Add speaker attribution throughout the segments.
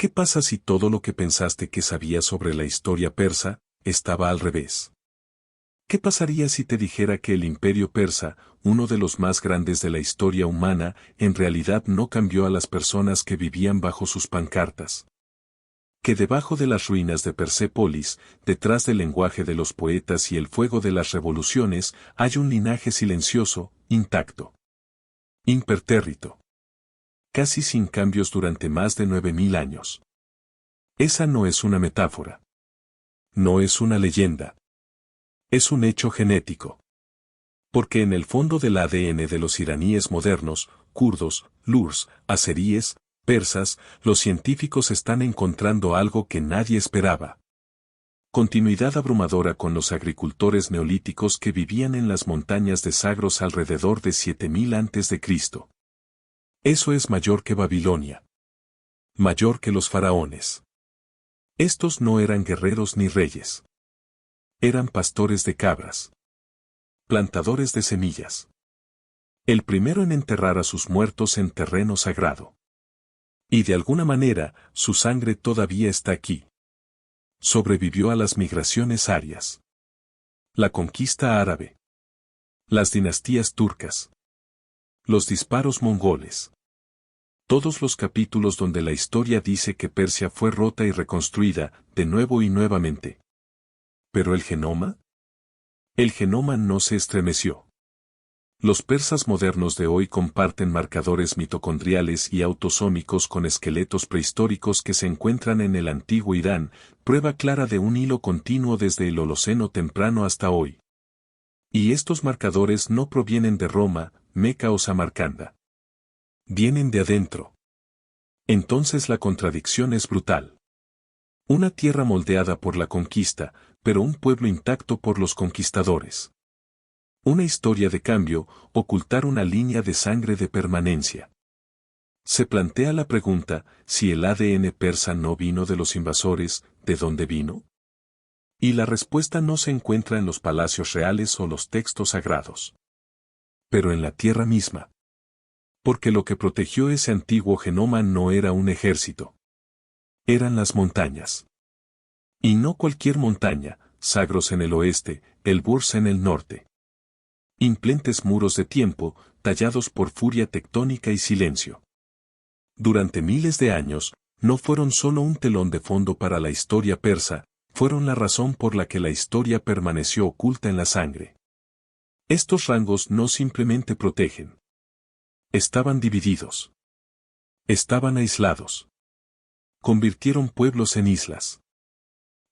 Speaker 1: ¿Qué pasa si todo lo que pensaste que sabías sobre la historia persa estaba al revés? ¿Qué pasaría si te dijera que el imperio persa, uno de los más grandes de la historia humana, en realidad no cambió a las personas que vivían bajo sus pancartas? Que debajo de las ruinas de Persépolis, detrás del lenguaje de los poetas y el fuego de las revoluciones, hay un linaje silencioso, intacto, impertérrito, casi sin cambios durante más de 9000 años. Esa no es una metáfora. No es una leyenda. Es un hecho genético. Porque en el fondo del ADN de los iraníes modernos, kurdos, lurs, azeríes, persas, los científicos están encontrando algo que nadie esperaba. Continuidad abrumadora con los agricultores neolíticos que vivían en las montañas de Zagros alrededor de 7000 a.C. Eso es mayor que Babilonia. Mayor que los faraones. Estos no eran guerreros ni reyes. Eran pastores de cabras. Plantadores de semillas. El primero en enterrar a sus muertos en terreno sagrado. Y de alguna manera, su sangre todavía está aquí. Sobrevivió a las migraciones arias. La conquista árabe. Las dinastías turcas. Los disparos mongoles. Todos los capítulos donde la historia dice que Persia fue rota y reconstruida, de nuevo y nuevamente. ¿Pero el genoma? El genoma no se estremeció. Los persas modernos de hoy comparten marcadores mitocondriales y autosómicos con esqueletos prehistóricos que se encuentran en el antiguo Irán, prueba clara de un hilo continuo desde el Holoceno temprano hasta hoy. Y estos marcadores no provienen de Roma, Meca o Samarcanda. Vienen de adentro. Entonces la contradicción es brutal. Una tierra moldeada por la conquista, pero un pueblo intacto por los conquistadores. Una historia de cambio, ocultar una línea de sangre de permanencia. Se plantea la pregunta, si el ADN persa no vino de los invasores, ¿de dónde vino? Y la respuesta no se encuentra en los palacios reales o los textos sagrados. Pero en la tierra misma. Porque lo que protegió ese antiguo genoma no era un ejército. Eran las montañas. Y no cualquier montaña, Zagros en el oeste, Elburz en el norte. Implentes muros de tiempo, tallados por furia tectónica y silencio. Durante miles de años, no fueron solo un telón de fondo para la historia persa, fueron la razón por la que la historia permaneció oculta en la sangre. Estos rangos no simplemente protegen. Estaban divididos. Estaban aislados. Convirtieron pueblos en islas.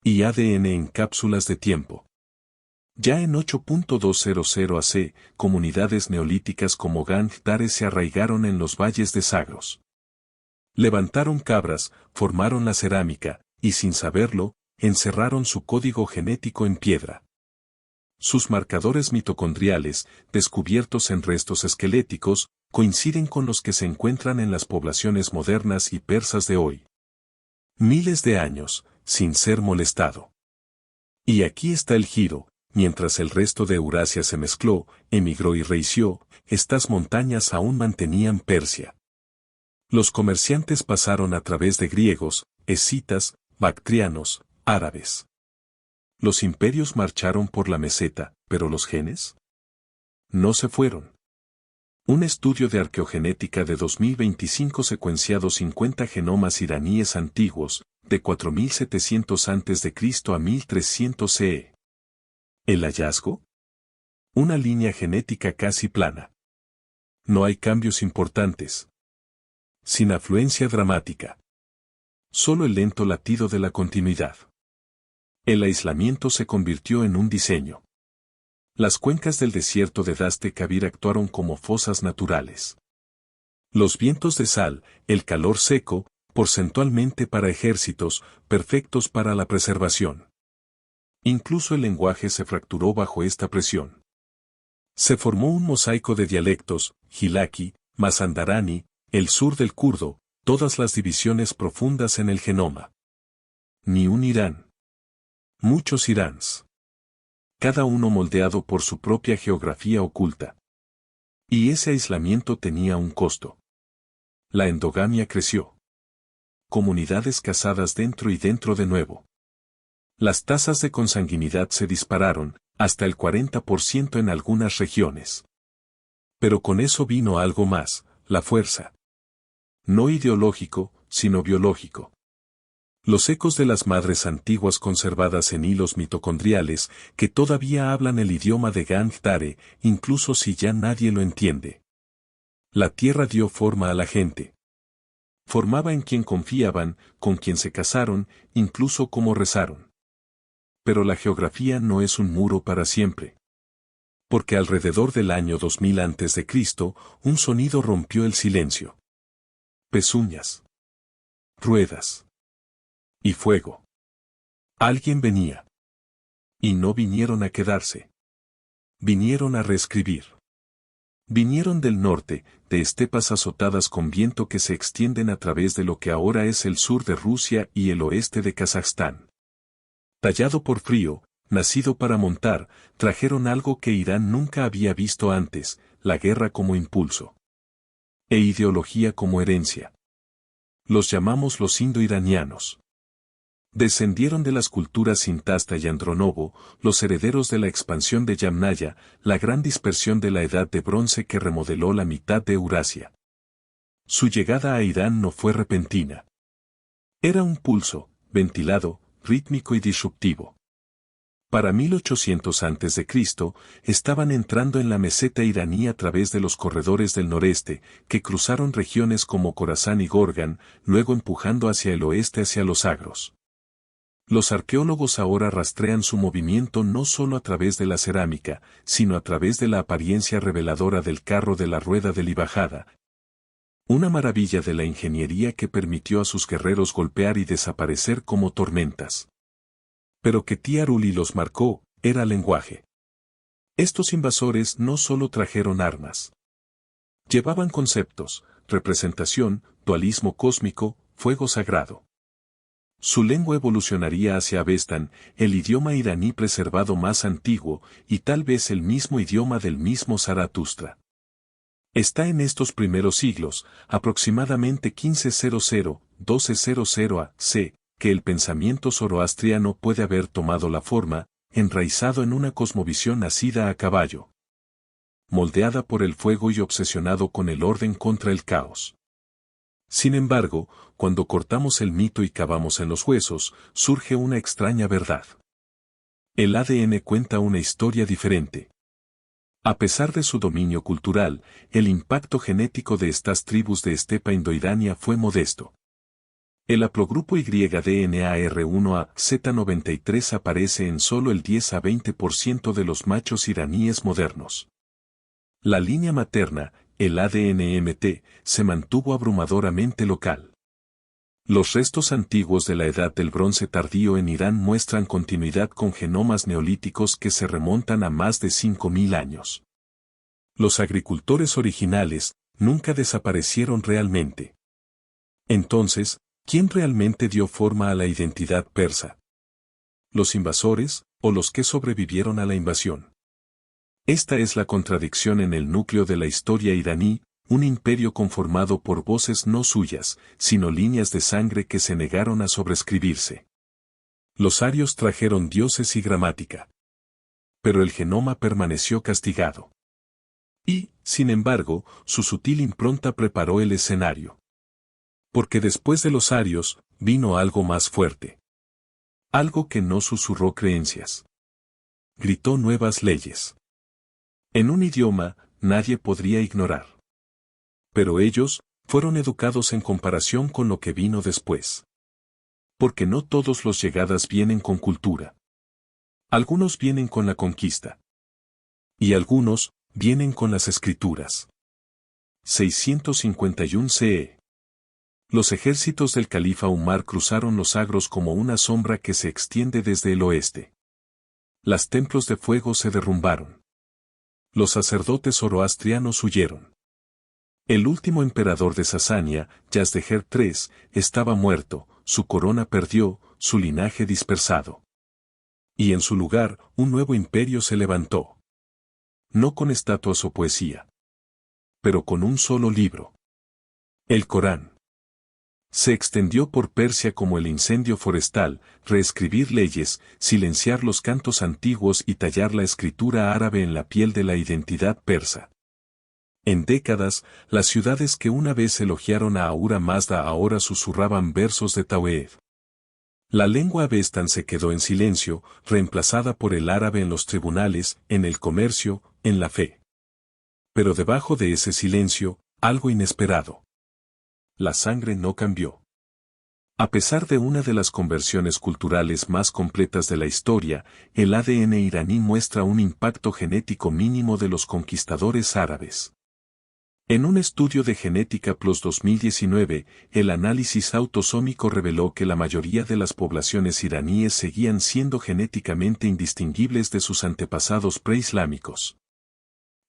Speaker 1: Y ADN en cápsulas de tiempo. Ya en 8.200 AC, comunidades neolíticas como Gangdare se arraigaron en los valles de Zagros. Levantaron cabras, formaron la cerámica, y sin saberlo, encerraron su código genético en piedra. Sus marcadores mitocondriales, descubiertos en restos esqueléticos, coinciden con los que se encuentran en las poblaciones modernas y persas de hoy. Miles de años, sin ser molestado. Y aquí está el giro. Mientras el resto de Eurasia se mezcló, emigró y reició, estas montañas aún mantenían Persia. Los comerciantes pasaron a través de griegos, escitas, bactrianos, árabes. Los imperios marcharon por la meseta, pero los genes no se fueron. Un estudio de arqueogenética de 2025 secuenciado 50 genomas iraníes antiguos, de 4700 a.C. a 1300 CE. ¿El hallazgo? Una línea genética casi plana. No hay cambios importantes. Sin afluencia dramática. Solo el lento latido de la continuidad. El aislamiento se convirtió en un diseño. Las cuencas del desierto de Daste Kabir actuaron como fosas naturales. Los vientos de sal, el calor seco, porcentualmente para ejércitos, perfectos para la preservación. Incluso el lenguaje se fracturó bajo esta presión. Se formó un mosaico de dialectos, Gilaki, Mazandarani, el sur del kurdo, todas las divisiones profundas en el genoma. Ni un Irán. Muchos Iráns. Cada uno moldeado por su propia geografía oculta. Y ese aislamiento tenía un costo. La endogamia creció. comunidades casadas dentro y dentro de nuevo. Las tasas de consanguinidad se dispararon, hasta el 40% en algunas regiones. Pero con eso vino algo más, la fuerza. No ideológico, sino biológico. Los ecos de las madres antiguas conservadas en hilos mitocondriales, que todavía hablan el idioma de Gandhara, incluso si ya nadie lo entiende. La tierra dio forma a la gente. Formaba en quien confiaban, con quien se casaron, incluso cómo rezaron. Pero la geografía no es un muro para siempre. Porque alrededor del año 2000 a.C., un sonido rompió el silencio. Pezuñas. Ruedas. Y fuego. Alguien venía. Y no vinieron a quedarse. Vinieron a reescribir. Vinieron del norte, de estepas azotadas con viento que se extienden a través de lo que ahora es el sur de Rusia y el oeste de Kazajstán. Tallado por frío, nacido para montar, trajeron algo que Irán nunca había visto antes, la guerra como impulso. E ideología como herencia. Los llamamos los indo-iranianos. Descendieron de las culturas Sintasta y Andronovo, los herederos de la expansión de Yamnaya, la gran dispersión de la Edad de Bronce que remodeló la mitad de Eurasia. Su llegada a Irán no fue repentina. Era un pulso, ventilado, rítmico y disruptivo. Para 1800 a.C., estaban entrando en la meseta iraní a través de los corredores del noreste, que cruzaron regiones como Khorasan y Gorgan, luego empujando hacia el oeste hacia los Agros. Los arqueólogos ahora rastrean su movimiento no solo a través de la cerámica, sino a través de la apariencia reveladora del carro de la rueda de libajada. Una maravilla de la ingeniería que permitió a sus guerreros golpear y desaparecer como tormentas. Pero que Tiaruli los marcó, era lenguaje. Estos invasores no solo trajeron armas. Llevaban conceptos, representación, dualismo cósmico, fuego sagrado. Su lengua evolucionaría hacia Avestan, el idioma iraní preservado más antiguo, y tal vez el mismo idioma del mismo Zaratustra. Está en estos primeros siglos, aproximadamente 1500-1200 a.C., que el pensamiento zoroastriano puede haber tomado la forma, enraizado en una cosmovisión nacida a caballo, moldeada por el fuego y obsesionado con el orden contra el caos. Sin embargo, cuando cortamos el mito y cavamos en los huesos, surge una extraña verdad. El ADN cuenta una historia diferente. A pesar de su dominio cultural, el impacto genético de estas tribus de estepa indoirania fue modesto. El haplogrupo YDNAR1A-Z93 aparece en solo el 10 a 20% de los machos iraníes modernos. La línea materna, el ADN-MT, se mantuvo abrumadoramente local. Los restos antiguos de la Edad del Bronce tardío en Irán muestran continuidad con genomas neolíticos que se remontan a más de 5000 años. Los agricultores originales nunca desaparecieron realmente. Entonces, ¿quién realmente dio forma a la identidad persa? ¿Los invasores, o los que sobrevivieron a la invasión? Esta es la contradicción en el núcleo de la historia iraní, un imperio conformado por voces no suyas, sino líneas de sangre que se negaron a sobreescribirse. Los arios trajeron dioses y gramática. Pero el genoma permaneció castigado. Y, sin embargo, su sutil impronta preparó el escenario. Porque después de los arios, vino algo más fuerte. Algo que no susurró creencias. Gritó nuevas leyes. En un idioma, nadie podría ignorar. Pero ellos, fueron educados en comparación con lo que vino después. Porque no todos los llegadas vienen con cultura. Algunos vienen con la conquista. Y algunos, vienen con las escrituras. 651 CE. Los ejércitos del califa Umar cruzaron los Agros como una sombra que se extiende desde el oeste. Los templos de fuego se derrumbaron. Los sacerdotes zoroastrianos huyeron. El último emperador de Sasania, Yazdejer III, estaba muerto, su corona perdió, su linaje dispersado. Y en su lugar, un nuevo imperio se levantó. No con estatuas o poesía. Pero con un solo libro. El Corán. Se extendió por Persia como el incendio forestal, reescribir leyes, silenciar los cantos antiguos y tallar la escritura árabe en la piel de la identidad persa. En décadas, las ciudades que una vez elogiaron a Ahura Mazda ahora susurraban versos de Tawhid. La lengua avestan se quedó en silencio, reemplazada por el árabe en los tribunales, en el comercio, en la fe. Pero debajo de ese silencio, algo inesperado. La sangre no cambió. A pesar de una de las conversiones culturales más completas de la historia, el ADN iraní muestra un impacto genético mínimo de los conquistadores árabes. En un estudio de Genética Plus 2019, el análisis autosómico reveló que la mayoría de las poblaciones iraníes seguían siendo genéticamente indistinguibles de sus antepasados preislámicos.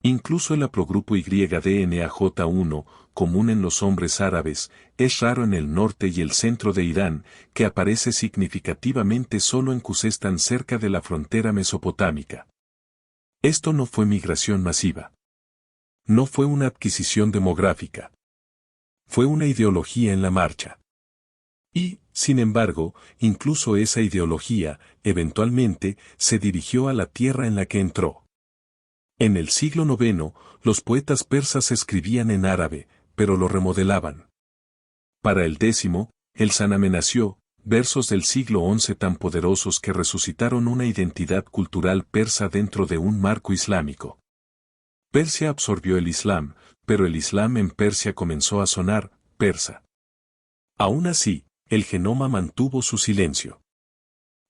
Speaker 1: Incluso el haplogrupo YDNAJ1, común en los hombres árabes, es raro en el norte y el centro de Irán, que aparece significativamente solo en Khuzestán cerca de la frontera mesopotámica. Esto no fue migración masiva. No fue una adquisición demográfica. Fue una ideología en la marcha. Y, sin embargo, incluso esa ideología, eventualmente, se dirigió a la tierra en la que entró. En el siglo IX, los poetas persas escribían en árabe, pero lo remodelaban. Para el X, el Saname nació, versos del siglo XI tan poderosos que resucitaron una identidad cultural persa dentro de un marco islámico. Persia absorbió el Islam, pero el Islam en Persia comenzó a sonar persa. Aún así, el genoma mantuvo su silencio.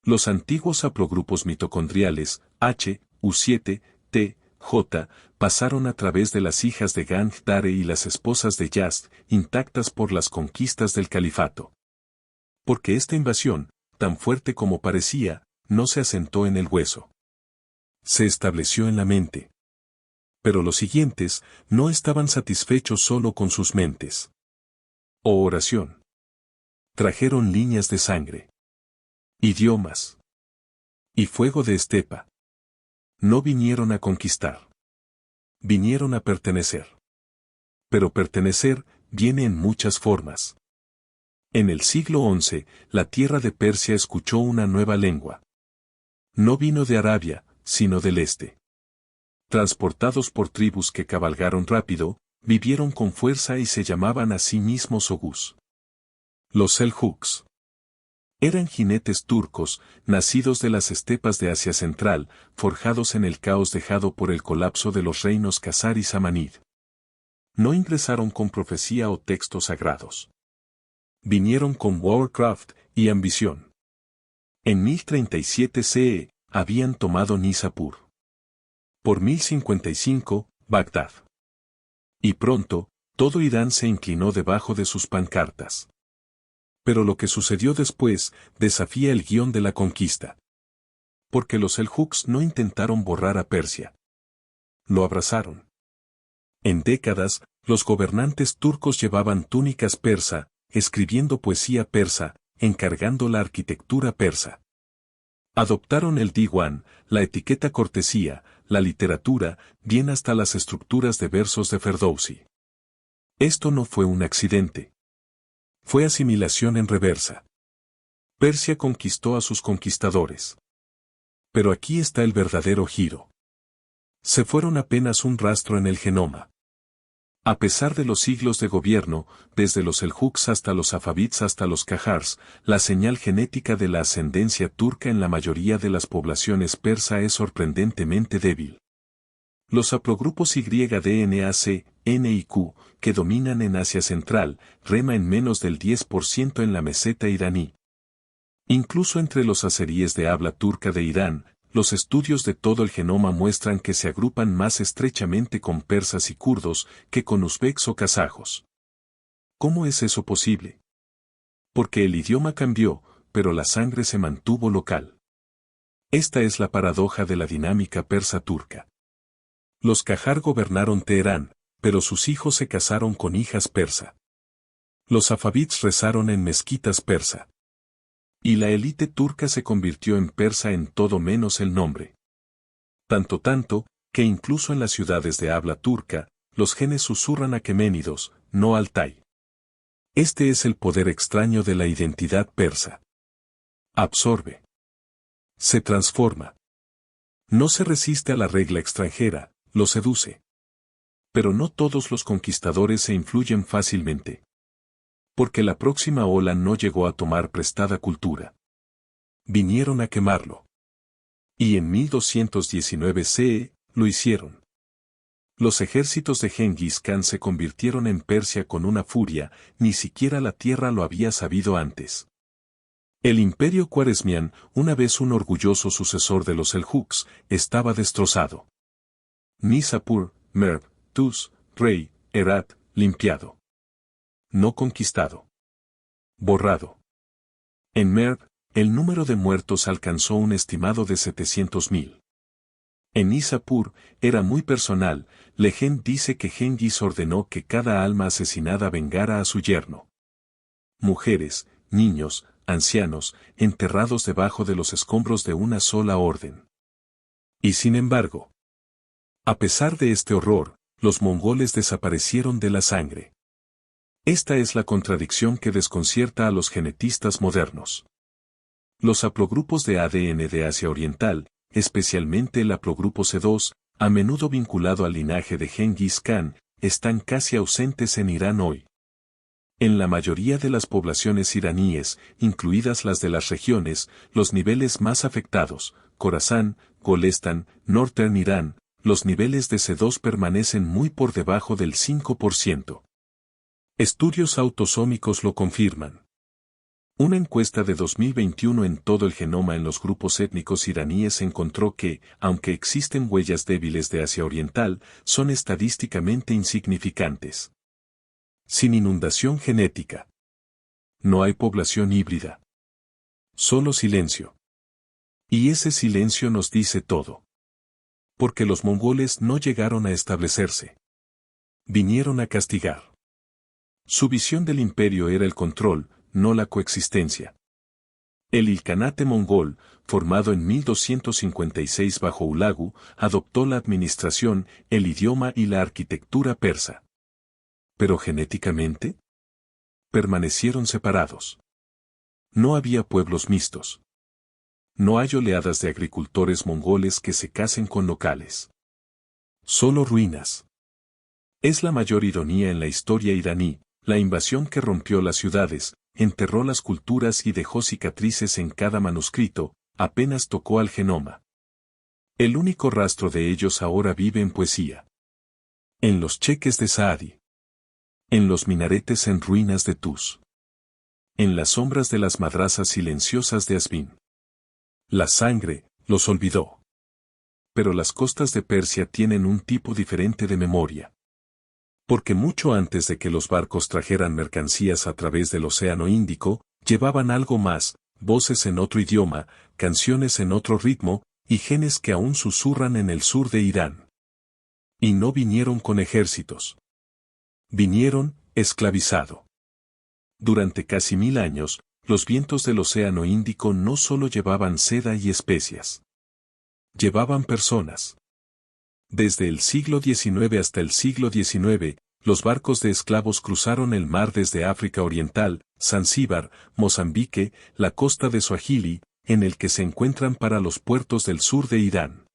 Speaker 1: Los antiguos haplogrupos mitocondriales, H, U7, T, J, pasaron a través de las hijas de Gandhare y las esposas de Yazd, intactas por las conquistas del califato. Porque esta invasión, tan fuerte como parecía, no se asentó en el hueso. Se estableció en la mente. Pero los siguientes no estaban satisfechos solo con sus mentes. O oración. Trajeron líneas de sangre. Idiomas. Y fuego de estepa. No vinieron a conquistar. Vinieron a pertenecer. Pero pertenecer viene en muchas formas. En el siglo XI, la tierra de Persia escuchó una nueva lengua. No vino de Arabia, sino del este. Transportados por tribus que cabalgaron rápido, vivieron con fuerza y se llamaban a sí mismos oghuz. Los seljuks. Eran jinetes turcos, nacidos de las estepas de Asia Central, forjados en el caos dejado por el colapso de los reinos Khazar y Samanid. No ingresaron con profecía o textos sagrados. Vinieron con Warcraft y ambición. En 1037 CE, habían tomado Nishapur. Por 1055, Bagdad. Y pronto, todo Irán se inclinó debajo de sus pancartas. Pero lo que sucedió después desafía el guión de la conquista. Porque los seljuks no intentaron borrar a Persia. Lo abrazaron. En décadas, los gobernantes turcos llevaban túnicas persa, escribiendo poesía persa, encargando la arquitectura persa. Adoptaron el diwan, la etiqueta cortesía, la literatura, bien hasta las estructuras de versos de Ferdowsi. Esto no fue un accidente. Fue asimilación en reversa. Persia conquistó a sus conquistadores. Pero aquí está el verdadero giro. Se fueron apenas un rastro en el genoma. A pesar de los siglos de gobierno, desde los seljuks hasta los safavids hasta los qajars, la señal genética de la ascendencia turca en la mayoría de las poblaciones persa es sorprendentemente débil. Los haplogrupos YDNAC, N y Q, que dominan en Asia Central, rema en menos del 10% en la meseta iraní. Incluso entre los azeríes de habla turca de Irán, los estudios de todo el genoma muestran que se agrupan más estrechamente con persas y kurdos que con uzbeks o kazajos. ¿Cómo es eso posible? Porque el idioma cambió, pero la sangre se mantuvo local. Esta es la paradoja de la dinámica persa-turca. Los qajar gobernaron Teherán, pero sus hijos se casaron con hijas persa. Los safavids rezaron en mezquitas persa. Y la élite turca se convirtió en persa en todo menos el nombre. Tanto, que incluso en las ciudades de habla turca, los genes susurran aqueménidos, no Altay. Este es el poder extraño de la identidad persa. Absorbe. Se transforma. No se resiste a la regla extranjera, lo seduce. Pero no todos los conquistadores se influyen fácilmente. Porque la próxima ola no llegó a tomar prestada cultura. Vinieron a quemarlo. Y en 1219 CE, lo hicieron. Los ejércitos de Gengis Khan se convirtieron en Persia con una furia, ni siquiera la tierra lo había sabido antes. El imperio Khwarezmian, una vez un orgulloso sucesor de los Seljuks, estaba destrozado. Nishapur, Merv, Tus, Rey, Herat, limpiado. No conquistado. Borrado. En Merv, el número de muertos alcanzó un estimado de 700.000. En Nishapur, era muy personal, Legend dice que Gengis ordenó que cada alma asesinada vengara a su yerno. Mujeres, niños, ancianos, enterrados debajo de los escombros de una sola orden. Y sin embargo, a pesar de este horror, los mongoles desaparecieron de la sangre. Esta es la contradicción que desconcierta a los genetistas modernos. Los haplogrupos de ADN de Asia Oriental, especialmente el haplogrupo C2, a menudo vinculado al linaje de Gengis Khan, están casi ausentes en Irán hoy. En la mayoría de las poblaciones iraníes, incluidas las de las regiones, los niveles más afectados, Khorasan, Golestan, Northern Irán, los niveles de C2 permanecen muy por debajo del 5%. Estudios autosómicos lo confirman. Una encuesta de 2021 en todo el genoma en los grupos étnicos iraníes encontró que, aunque existen huellas débiles de Asia Oriental, son estadísticamente insignificantes. Sin inundación genética. No hay población híbrida. Solo silencio. Y ese silencio nos dice todo. Porque los mongoles no llegaron a establecerse. Vinieron a castigar. Su visión del imperio era el control, no la coexistencia. El Ilkhanate mongol, formado en 1256 bajo Hulagu, adoptó la administración, el idioma y la arquitectura persa. Pero genéticamente, permanecieron separados. No había pueblos mixtos. No hay oleadas de agricultores mongoles que se casen con locales. Solo ruinas. Es la mayor ironía en la historia iraní, la invasión que rompió las ciudades, enterró las culturas y dejó cicatrices en cada manuscrito, apenas tocó al genoma. El único rastro de ellos ahora vive en poesía. En los cheques de Saadi. En los minaretes en ruinas de Tus. En las sombras de las madrasas silenciosas de Asbin. La sangre, los olvidó. Pero las costas de Persia tienen un tipo diferente de memoria. Porque mucho antes de que los barcos trajeran mercancías a través del Océano Índico, llevaban algo más, voces en otro idioma, canciones en otro ritmo, y genes que aún susurran en el sur de Irán. Y no vinieron con ejércitos. Vinieron, esclavizado. Durante casi 1000 años, los vientos del Océano Índico no solo llevaban seda y especias. Llevaban personas. Desde el siglo XIX hasta el siglo XIX, los barcos de esclavos cruzaron el mar desde África Oriental, Zanzíbar, Mozambique, la costa de Swahili, en el que se encuentran para los puertos del sur de Irán.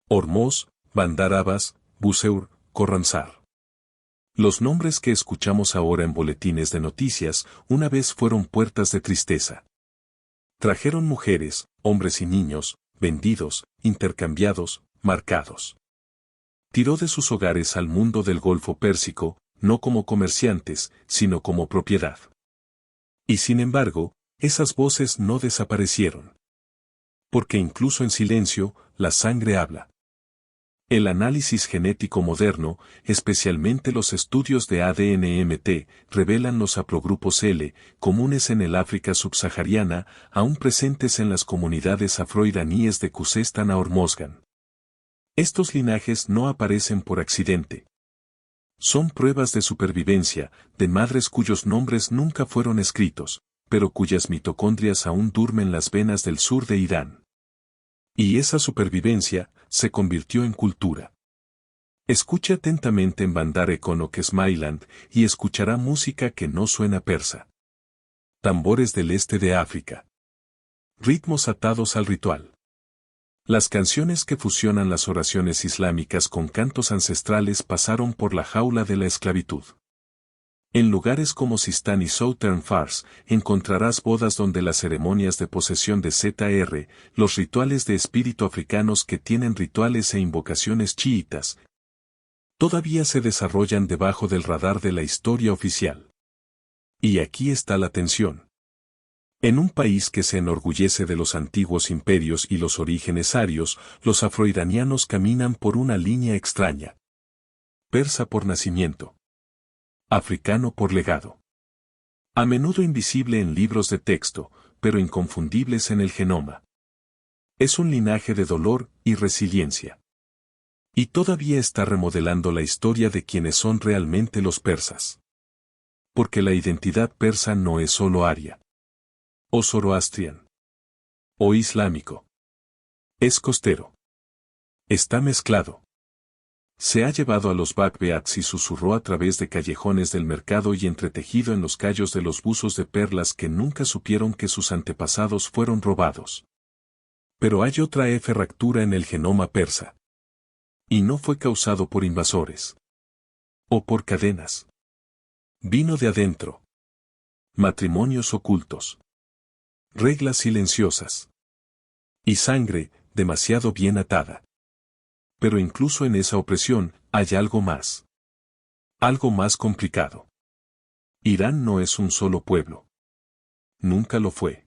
Speaker 1: Hormuz, Bandar Abbas, Buseur, Khorramshahr. Los nombres que escuchamos ahora en boletines de noticias una vez fueron puertas de tristeza. Trajeron mujeres, hombres y niños, vendidos, intercambiados, marcados. Tiró de sus hogares al mundo del Golfo Pérsico, no como comerciantes, sino como propiedad. Y sin embargo, esas voces no desaparecieron. Porque incluso en silencio, la sangre habla. El análisis genético moderno, especialmente los estudios de ADN-MT, revelan los haplogrupos L, comunes en el África subsahariana, aún presentes en las comunidades afroiraníes de Khuzestan a Hormozgan. Estos linajes no aparecen por accidente. Son pruebas de supervivencia, de madres cuyos nombres nunca fueron escritos, pero cuyas mitocondrias aún durmen las venas del sur de Irán. Y esa supervivencia se convirtió en cultura. Escuche atentamente en Bandar Econok Smiland y escuchará música que no suena persa. Tambores del este de África. Ritmos atados al ritual. Las canciones que fusionan las oraciones islámicas con cantos ancestrales pasaron por la jaula de la esclavitud. En lugares como Sistán y Southern Fars, encontrarás bodas donde las ceremonias de posesión de Zr, los rituales de espíritu africanos que tienen rituales e invocaciones chiítas, todavía se desarrollan debajo del radar de la historia oficial. Y aquí está la tensión. En un país que se enorgullece de los antiguos imperios y los orígenes arios, los afroiranianos caminan por una línea extraña. Persa por nacimiento. Africano por legado. A menudo invisible en libros de texto, pero inconfundibles en el genoma. Es un linaje de dolor y resiliencia. Y todavía está remodelando la historia de quienes son realmente los persas. Porque la identidad persa no es solo aria. O zoroastrian. O islámico. Es costero. Está mezclado. Se ha llevado a los Bakbeats y susurró a través de callejones del mercado y entretejido en los callos de los buzos de perlas que nunca supieron que sus antepasados fueron robados. Pero hay otra fractura en el genoma persa. Y no fue causado por invasores. O por cadenas. Vino de adentro. Matrimonios ocultos. Reglas silenciosas. Y sangre, demasiado bien atada. Pero incluso en esa opresión, hay algo más. Algo más complicado. Irán no es un solo pueblo. Nunca lo fue.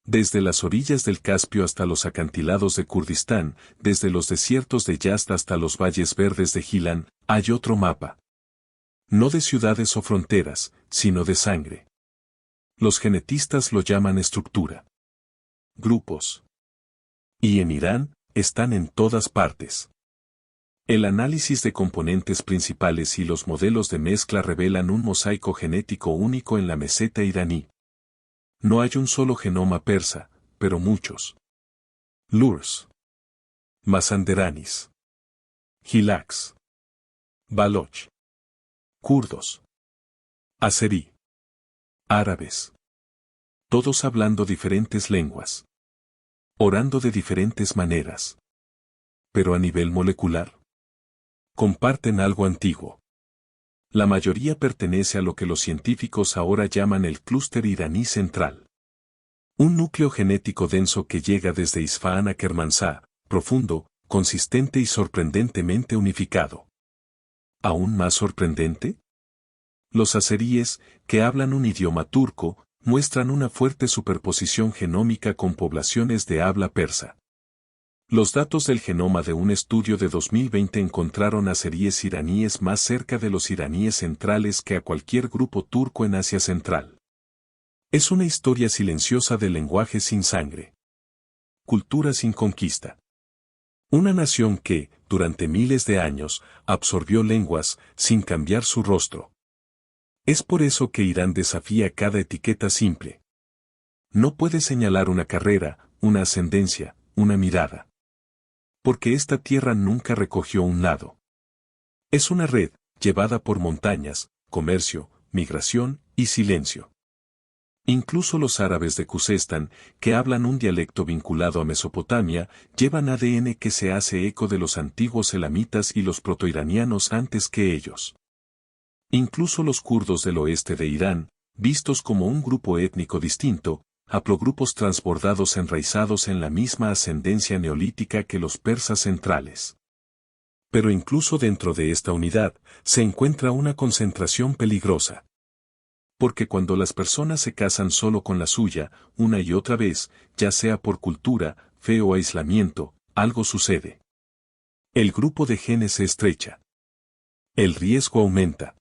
Speaker 1: Desde las orillas del Caspio hasta los acantilados de Kurdistán, desde los desiertos de Yazd hasta los valles verdes de Gilán, hay otro mapa. No de ciudades o fronteras, sino de sangre. Los genetistas lo llaman estructura. Grupos. Y en Irán, están en todas partes. El análisis de componentes principales y los modelos de mezcla revelan un mosaico genético único en la meseta iraní. No hay un solo genoma persa, pero muchos. Lurs. Mazanderanis. Hilaks. Baloch. Kurdos. Azerí. Árabes. Todos hablando diferentes lenguas. Orando de diferentes maneras. Pero a nivel molecular. Comparten algo antiguo. La mayoría pertenece a lo que los científicos ahora llaman el clúster iraní central. Un núcleo genético denso que llega desde Isfahán a Kermanshah, profundo, consistente y sorprendentemente unificado. ¿Aún más sorprendente? Los azeríes, que hablan un idioma turco, muestran una fuerte superposición genómica con poblaciones de habla persa. Los datos del genoma de un estudio de 2020 encontraron azeríes iraníes más cerca de los iraníes centrales que a cualquier grupo turco en Asia Central. Es una historia silenciosa de lenguaje sin sangre. Cultura sin conquista. Una nación que, durante miles de años, absorbió lenguas, sin cambiar su rostro. Es por eso que Irán desafía cada etiqueta simple. No puede señalar una carrera, una ascendencia, una mirada. Porque esta tierra nunca recogió un lado. Es una red, llevada por montañas, comercio, migración y silencio. Incluso los árabes de Khuzestán, que hablan un dialecto vinculado a Mesopotamia, llevan ADN que se hace eco de los antiguos elamitas y los protoiranianos antes que ellos. Incluso los kurdos del oeste de Irán, vistos como un grupo étnico distinto, haplogrupos transbordados enraizados en la misma ascendencia neolítica que los persas centrales. Pero incluso dentro de esta unidad, se encuentra una concentración peligrosa. Porque cuando las personas se casan solo con la suya, una y otra vez, ya sea por cultura, fe o aislamiento, algo sucede. El grupo de genes se estrecha. El riesgo aumenta.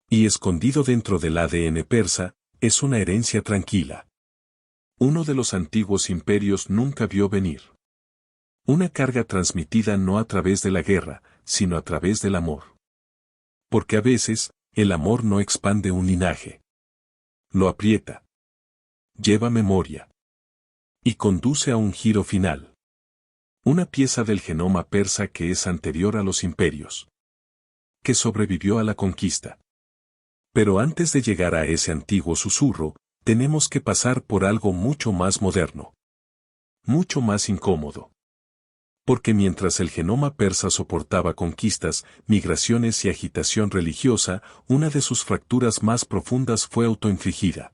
Speaker 1: Y escondido dentro del ADN persa, es una herencia tranquila. Uno de los antiguos imperios nunca vio venir. Una carga transmitida no a través de la guerra, sino a través del amor. Porque a veces, el amor no expande un linaje. Lo aprieta. Lleva memoria. Y conduce a un giro final. Una pieza del genoma persa que es anterior a los imperios, que sobrevivió a la conquista. Pero antes de llegar a ese antiguo susurro, tenemos que pasar por algo mucho más moderno, mucho más incómodo. Porque mientras el genoma persa soportaba conquistas, migraciones y agitación religiosa, una de sus fracturas más profundas fue autoinfligida.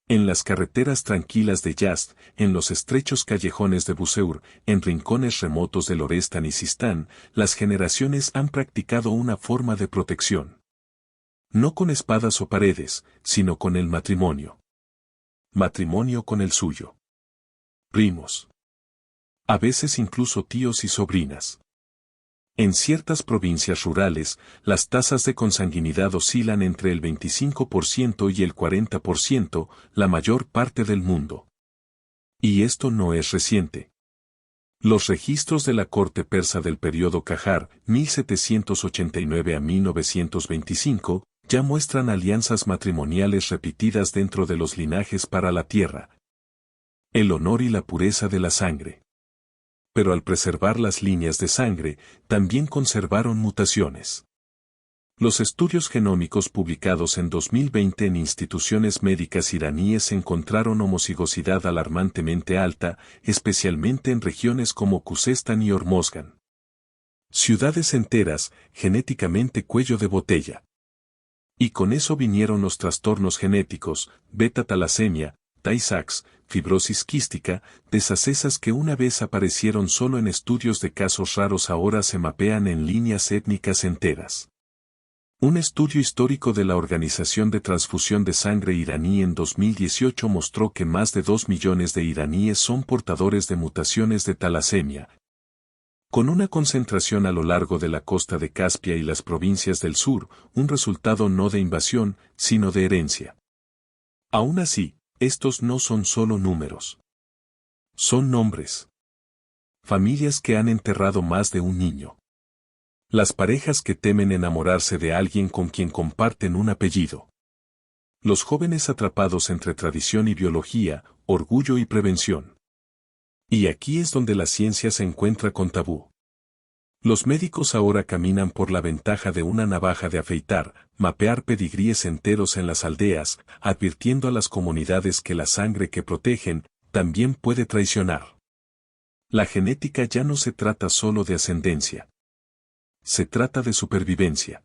Speaker 1: En las carreteras tranquilas de Yazd, en los estrechos callejones de Buseur, en rincones remotos del Orestán y Sistán, las generaciones han practicado una forma de protección. No con espadas o paredes, sino con el matrimonio. Matrimonio con el suyo. Primos. A veces incluso tíos y sobrinas. En ciertas provincias rurales, las tasas de consanguinidad oscilan entre el 25% y el 40%, la mayor parte del mundo. Y esto no es reciente. Los registros de la corte persa del período Qajar, 1789 a 1925, ya muestran alianzas matrimoniales repetidas dentro de los linajes para la tierra. El honor y la pureza de la sangre. Pero al preservar las líneas de sangre, también conservaron mutaciones. Los estudios genómicos publicados en 2020 en instituciones médicas iraníes encontraron homocigosidad alarmantemente alta, especialmente en regiones como Khuzestan y Hormozgan. Ciudades enteras, genéticamente cuello de botella. Y con eso vinieron los trastornos genéticos, beta-talasemia, Tay-Sachs, fibrosis quística, desacesas que una vez aparecieron solo en estudios de casos raros ahora se mapean en líneas étnicas enteras. Un estudio histórico de la Organización de Transfusión de Sangre iraní en 2018 mostró que más de 2 millones de iraníes son portadores de mutaciones de talasemia, con una concentración a lo largo de la costa de Caspia y las provincias del sur, un resultado no de invasión, sino de herencia. Aún así, estos no son solo números. Son nombres. Familias que han enterrado más de un niño. Las parejas que temen enamorarse de alguien con quien comparten un apellido. Los jóvenes atrapados entre tradición y biología, orgullo y prevención. Y aquí es donde la ciencia se encuentra con tabú. Los médicos ahora caminan por la ventaja de una navaja de afeitar, mapear pedigríes enteros en las aldeas, advirtiendo a las comunidades que la sangre que protegen, también puede traicionar. La genética ya no se trata solo de ascendencia. Se trata de supervivencia.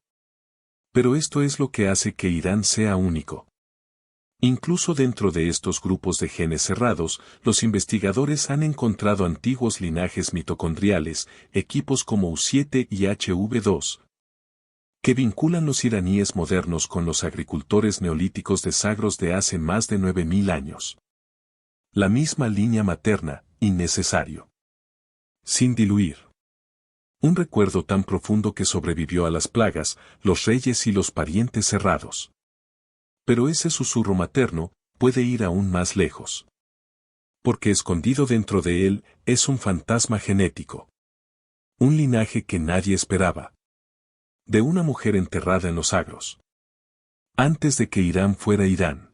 Speaker 1: Pero esto es lo que hace que Irán sea único. Incluso dentro de estos grupos de genes cerrados, los investigadores han encontrado antiguos linajes mitocondriales, equipos como U7 y HV2, que vinculan los iraníes modernos con los agricultores neolíticos de Zagros de hace más de 9000 años. La misma línea materna, innecesario. Sin diluir. Un recuerdo tan profundo que sobrevivió a las plagas, los reyes y los parientes cerrados. Pero ese susurro materno puede ir aún más lejos. Porque escondido dentro de él es un fantasma genético. Un linaje que nadie esperaba. De una mujer enterrada en los Zagros. Antes de que Irán fuera Irán.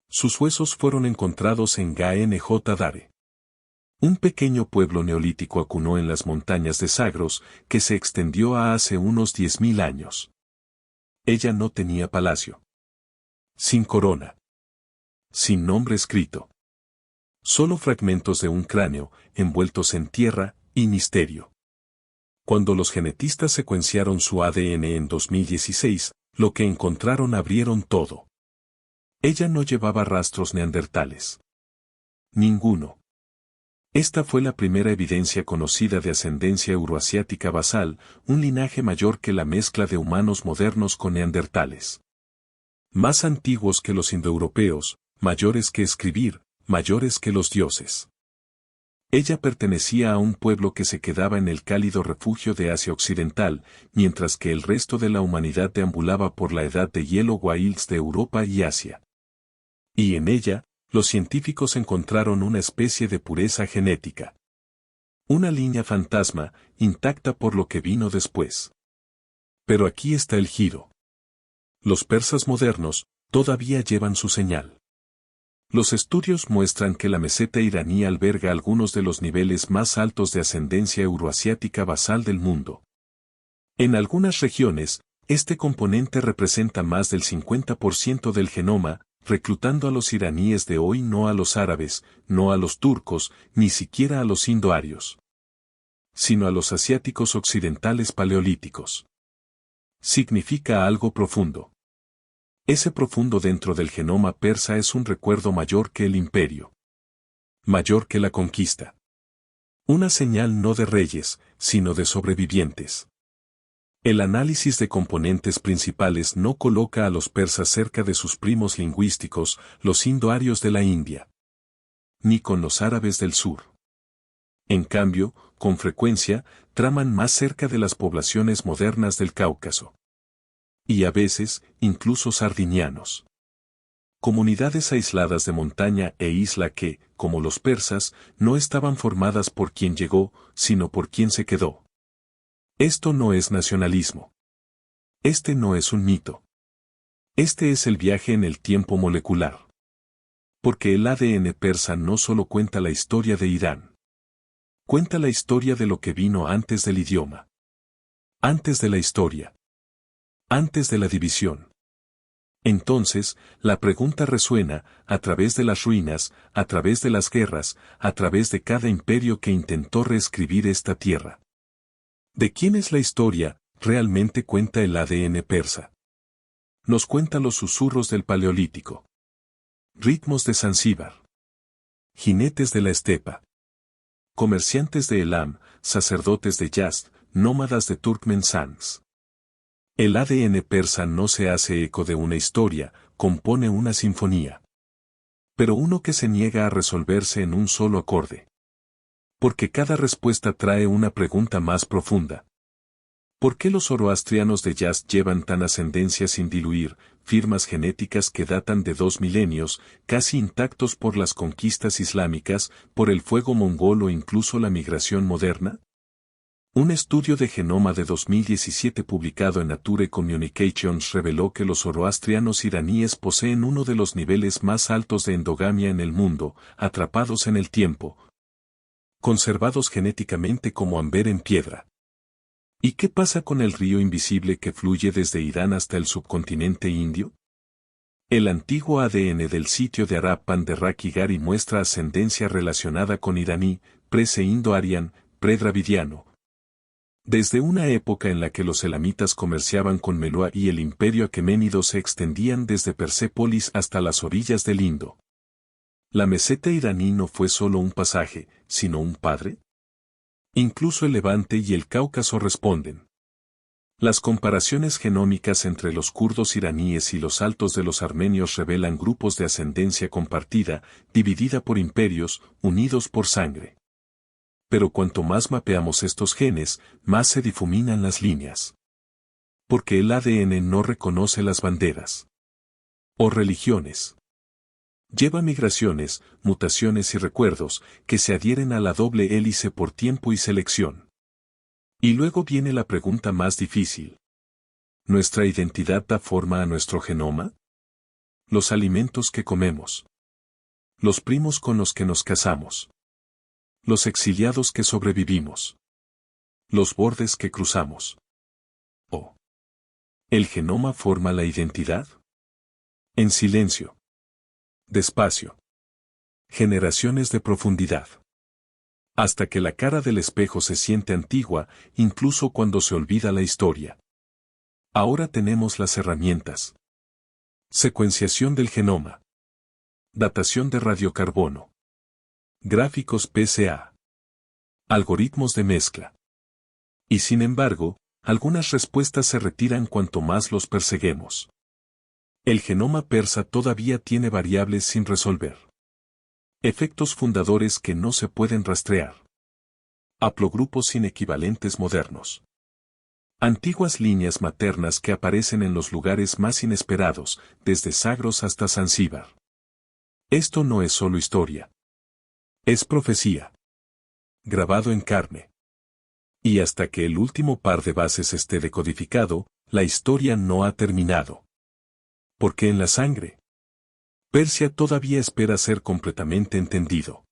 Speaker 1: Sus huesos fueron encontrados en Ganj Dare. Un pequeño pueblo neolítico acunó en las montañas de Zagros que se extendió a hace unos 10.000 años. Ella no tenía palacio. Sin corona. Sin nombre escrito. Solo fragmentos de un cráneo, envueltos en tierra, y misterio. Cuando los genetistas secuenciaron su ADN en 2016, lo que encontraron abrieron todo. Ella no llevaba rastros neandertales. Ninguno. Esta fue la primera evidencia conocida de ascendencia euroasiática basal, un linaje mayor que la mezcla de humanos modernos con neandertales. Más antiguos que los indoeuropeos, mayores que escribir, mayores que los dioses. Ella pertenecía a un pueblo que se quedaba en el cálido refugio de Asia Occidental, mientras que el resto de la humanidad deambulaba por la edad de hielo Wilds de Europa y Asia. Y en ella, los científicos encontraron una especie de pureza genética. Una línea fantasma, intacta por lo que vino después. Pero aquí está el giro. Los persas modernos todavía llevan su señal. Los estudios muestran que la meseta iraní alberga algunos de los niveles más altos de ascendencia euroasiática basal del mundo. En algunas regiones, este componente representa más del 50% del genoma, reclutando a los iraníes de hoy, no a los árabes, no a los turcos, ni siquiera a los indoarios, sino a los asiáticos occidentales paleolíticos. Significa algo profundo. Ese profundo dentro del genoma persa es un recuerdo mayor que el imperio, mayor que la conquista. Una señal no de reyes, sino de sobrevivientes. El análisis de componentes principales no coloca a los persas cerca de sus primos lingüísticos, los indoarios de la India, ni con los árabes del sur. En cambio, con frecuencia, traman más cerca de las poblaciones modernas del Cáucaso. Y a veces, incluso sardinianos. Comunidades aisladas de montaña e isla que, como los persas, no estaban formadas por quien llegó, sino por quien se quedó. Esto no es nacionalismo. Este no es un mito. Este es el viaje en el tiempo molecular. Porque el ADN persa no solo cuenta la historia de Irán. Cuenta la historia de lo que vino antes del idioma. Antes de la historia. Antes de la división. Entonces, la pregunta resuena, a través de las ruinas, a través de las guerras, a través de cada imperio que intentó reescribir esta tierra. ¿De quién es la historia? Realmente cuenta el ADN persa. Nos cuenta los susurros del Paleolítico. Ritmos de Zanzíbar. Jinetes de la estepa. Comerciantes de Elam, sacerdotes de Yazd, nómadas de Turkmenistán. El ADN persa no se hace eco de una historia, compone una sinfonía. Pero uno que se niega a resolverse en un solo acorde. Porque cada respuesta trae una pregunta más profunda. ¿Por qué los zoroastrianos de Yazd llevan tan ascendencia sin diluir, firmas genéticas que datan de 2 milenios, casi intactos por las conquistas islámicas, por el fuego mongol o incluso la migración moderna? Un estudio de genoma de 2017 publicado en Nature Communications reveló que los zoroastrianos iraníes poseen uno de los niveles más altos de endogamia en el mundo, atrapados en el tiempo, conservados genéticamente como amber en piedra. ¿Y qué pasa con el río invisible que fluye desde Irán hasta el subcontinente indio? El antiguo ADN del sitio de Harappan de Rakigari muestra ascendencia relacionada con iraní, pre-indo-arian, pre-dravidiano. Desde una época en la que los elamitas comerciaban con Meluá y el imperio aqueménido se extendían desde Persépolis hasta las orillas del Indo. ¿La meseta iraní no fue solo un pasaje, sino un padre? Incluso el Levante y el Cáucaso responden. Las comparaciones genómicas entre los kurdos iraníes y los altos de los armenios revelan grupos de ascendencia compartida, dividida por imperios, unidos por sangre. Pero cuanto más mapeamos estos genes, más se difuminan las líneas. Porque el ADN no reconoce las banderas o religiones. Lleva migraciones, mutaciones y recuerdos que se adhieren a la doble hélice por tiempo y selección. Y luego viene la pregunta más difícil. ¿Nuestra identidad da forma a nuestro genoma? Los alimentos que comemos. Los primos con los que nos casamos. Los exiliados que sobrevivimos. Los bordes que cruzamos. ¿O el genoma forma la identidad? En silencio. Despacio. Generaciones de profundidad. Hasta que la cara del espejo se siente antigua, incluso cuando se olvida la historia. Ahora tenemos las herramientas. Secuenciación del genoma. Datación de radiocarbono. Gráficos PCA. Algoritmos de mezcla. Y sin embargo, algunas respuestas se retiran cuanto más los perseguemos. El genoma persa todavía tiene variables sin resolver. Efectos fundadores que no se pueden rastrear. Haplogrupos sin equivalentes modernos. Antiguas líneas maternas que aparecen en los lugares más inesperados, desde Zagros hasta Zanzíbar. Esto no es solo historia. Es profecía. Grabado en carne. Y hasta que el último par de bases esté decodificado, la historia no ha terminado. Porque en la sangre Persia todavía espera ser completamente entendido.